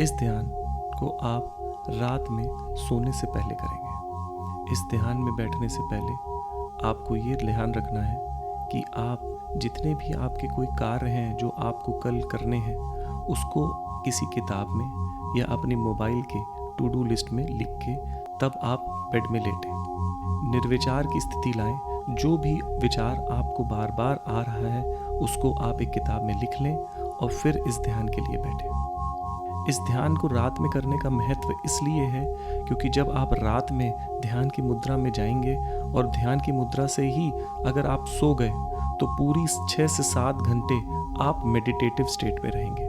इस ध्यान को आप रात में सोने से पहले करेंगे। इस ध्यान में बैठने से पहले आपको ये ध्यान रखना है कि आप जितने भी आपके कोई कार्य हैं जो आपको कल करने हैं, उसको किसी किताब में या अपने मोबाइल के टू डू लिस्ट में लिख के तब आप बेड में लेटें। निर्विचार की स्थिति लाएं। जो भी विचार आपको बार बार आ रहा है उसको आप एक किताब में लिख लें और फिर इस ध्यान के लिए बैठें। इस ध्यान को रात में करने का महत्व इसलिए है क्योंकि जब आप रात में ध्यान की मुद्रा में जाएंगे और ध्यान की मुद्रा से ही अगर आप सो गए तो पूरी 6 से 7 घंटे आप मेडिटेटिव स्टेट में रहेंगे।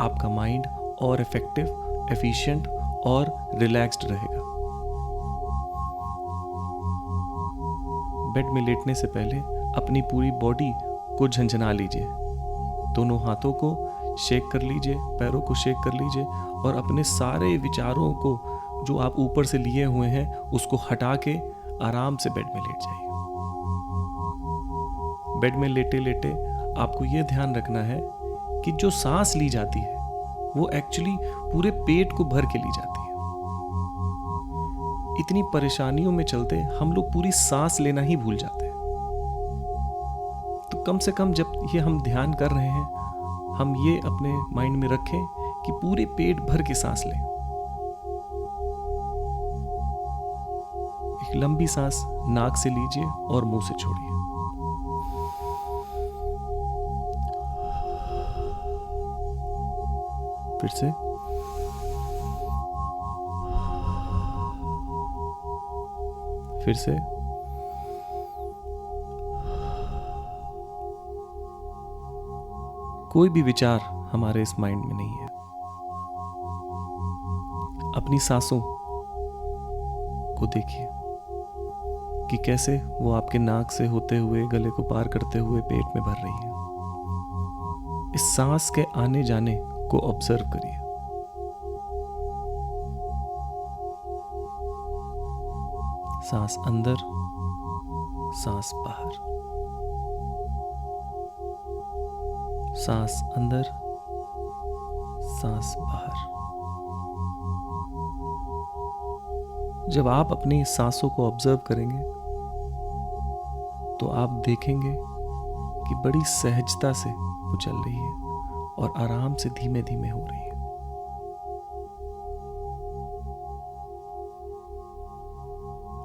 आपका माइंड और इफेक्टिव, एफिशिएंट और रिलैक्स्ड रहेगा। बेड में लेटने से पहले अपनी पूरी बॉडी को झंझना लीजिए। दोनों हाथों को शेक कर लीजिए, पैरों को शेक कर लीजिए और अपने सारे विचारों को जो आप ऊपर से लिए हुए हैं उसको हटा के आराम से बेड में लेट जाइए। बेड में लेटे लेटे आपको यह ध्यान रखना है कि जो सांस ली जाती है वो एक्चुअली पूरे पेट को भर के ली जाती है। इतनी परेशानियों में चलते हम लोग पूरी सांस लेना ही भूल जाते हैं। तो कम से कम जब ये हम ध्यान कर रहे हैं, हम ये अपने माइंड में रखें कि पूरे पेट भर के सांस लें। एक लंबी सांस नाक से लीजिए और मुंह से छोड़िए। फिर से फिर से कोई भी विचार हमारे इस माइंड में नहीं है। अपनी सांसों को देखिए कि कैसे वो आपके नाक से होते हुए गले को पार करते हुए पेट में भर रही है। इस सांस के आने जाने को ऑब्जर्व करिए। सांस अंदर, सांस बाहर, सांस अंदर, सांस बाहर। जब आप अपनी सांसों को ऑब्जर्व करेंगे तो आप देखेंगे कि बड़ी सहजता से वो चल रही है और आराम से धीमे धीमे हो रही है।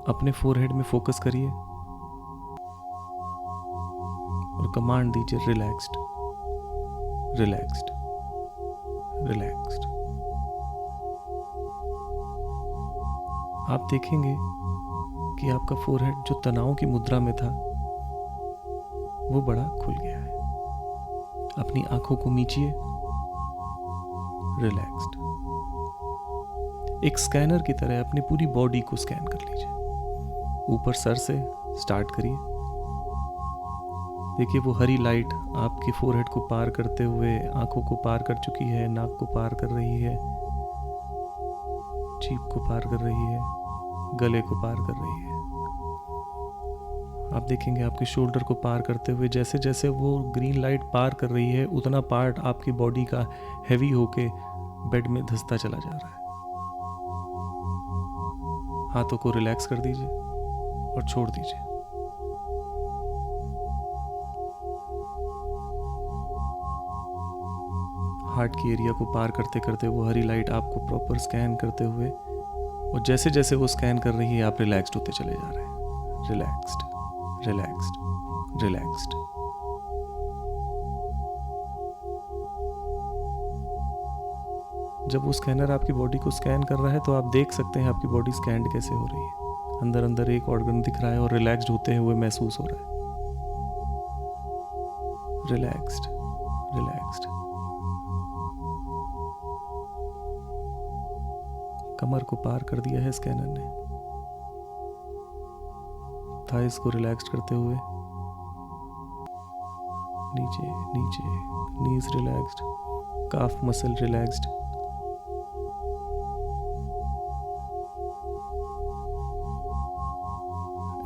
अपने फोरहेड में फोकस करिए और कमांड दीजिए रिलैक्स्ड, रिलैक्स्ड, रिलैक्स्ड। आप देखेंगे कि आपका फोरहेड जो तनाव की मुद्रा में था वो बड़ा खुल गया है। अपनी आंखों को मीचिए, रिलैक्स्ड। एक स्कैनर की तरह अपनी पूरी बॉडी को स्कैन कर लीजिए। ऊपर सर से स्टार्ट करिए। देखिए वो हरी लाइट आपकी फोरहेड को पार करते हुए आंखों को पार कर चुकी है, नाक को पार कर रही है, जीभ को पार कर रही है, गले को पार कर रही है। आप देखेंगे आपके शोल्डर को पार करते हुए जैसे जैसे वो ग्रीन लाइट पार कर रही है उतना पार्ट आपकी बॉडी का हैवी होके बेड में धंसता चला जा रहा है। हाथों को रिलैक्स कर दीजिए और छोड़ दीजिए। हार्ट की एरिया को पार करते करते वो हरी लाइट आपको प्रॉपर स्कैन करते हुए और जैसे जैसे वो स्कैन कर रही है आप रिलैक्स्ड होते चले जा रहे हैं। Relaxed, relaxed, relaxed. जब वो स्कैनर आपकी बॉडी को स्कैन कर रहा है तो आप देख सकते हैं आपकी बॉडी स्कैन्ड कैसे हो रही है। अंदर अंदर एक ऑर्गन दिख रहा है और रिलैक्स्ड होते हुए महसूस हो रहा है। Relaxed, relaxed. कमर को पार कर दिया है स्कैनर ने। थाइस को रिलैक्स्ड करते हुए नीचे नीचे, knees relaxed, calf muscle relaxed,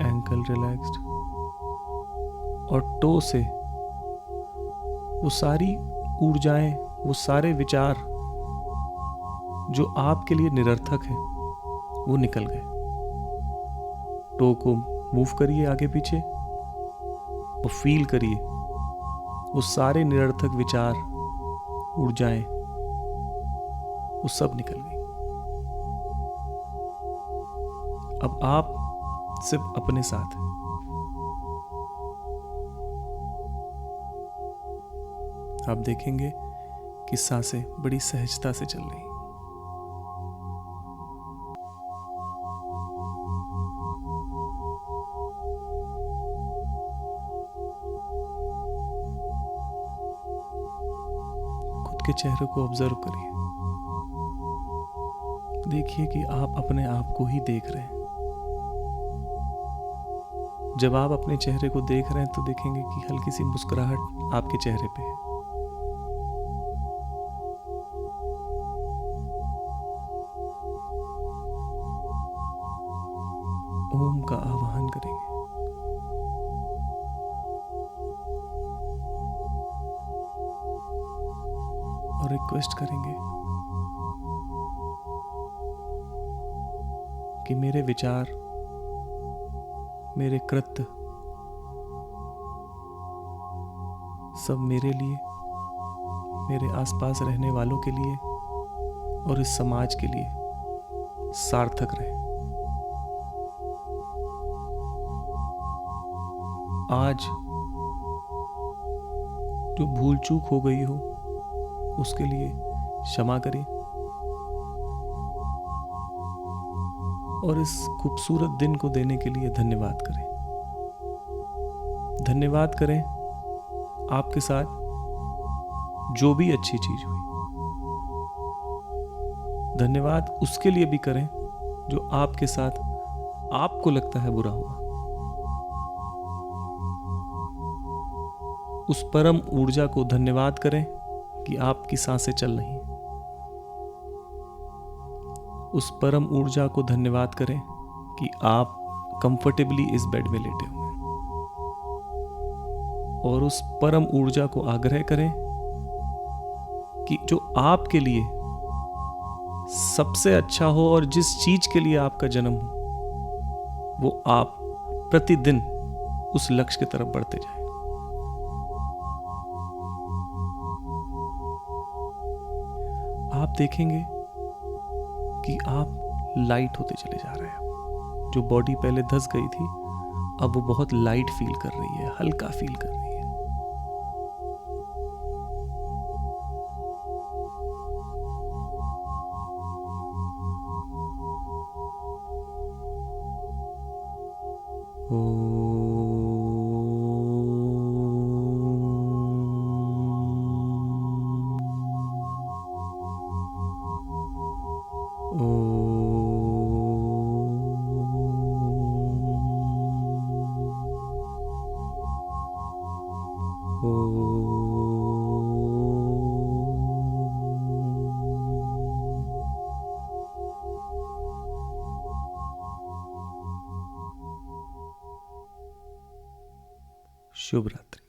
ankle relaxed और टो से वो सारी ऊर्जाएं, वो सारे विचार जो आपके लिए निरर्थक है वो निकल गए। टो को मूव करिए आगे पीछे और फील करिए वो सारे निरर्थक विचार, ऊर्जाएं, वो सब निकल गई। अब आप सिर्फ अपने साथ हैं। आप देखेंगे कि सांसें बड़ी सहजता से चल रही। खुद के चेहरे को ऑब्जर्व करिए। देखिए कि आप अपने आप को ही देख रहे हैं। जब आप अपने चेहरे को देख रहे हैं तो देखेंगे कि हल्की सी मुस्कुराहट आपके चेहरे पे है। ओम का आवाहन करेंगे। और रिक्वेस्ट करेंगे कि मेरे विचार, मेरे कृत्य सब मेरे लिए, मेरे आसपास रहने वालों के लिए और इस समाज के लिए सार्थक रहे। आज जो भूल चूक हो गई हो उसके लिए क्षमा करें और इस खूबसूरत दिन को देने के लिए धन्यवाद करें। धन्यवाद करें आपके साथ जो भी अच्छी चीज हुई। धन्यवाद उसके लिए भी करें जो आपके साथ आपको लगता है बुरा हुआ। उस परम ऊर्जा को धन्यवाद करें कि आपकी सांसें चल रही हैं। उस परम ऊर्जा को धन्यवाद करें कि आप कंफर्टेबली इस बेड में लेटे हुए हैं। और उस परम ऊर्जा को आग्रह करें कि जो आपके लिए सबसे अच्छा हो और जिस चीज के लिए आपका जन्म हो वो आप प्रतिदिन उस लक्ष्य की तरफ बढ़ते जाएं। आप देखेंगे कि आप लाइट होते चले जा रहे हैं। जो बॉडी पहले धंस गई थी अब वो बहुत लाइट फील कर रही है, हल्का फील कर रही है। शुभ रात्रि।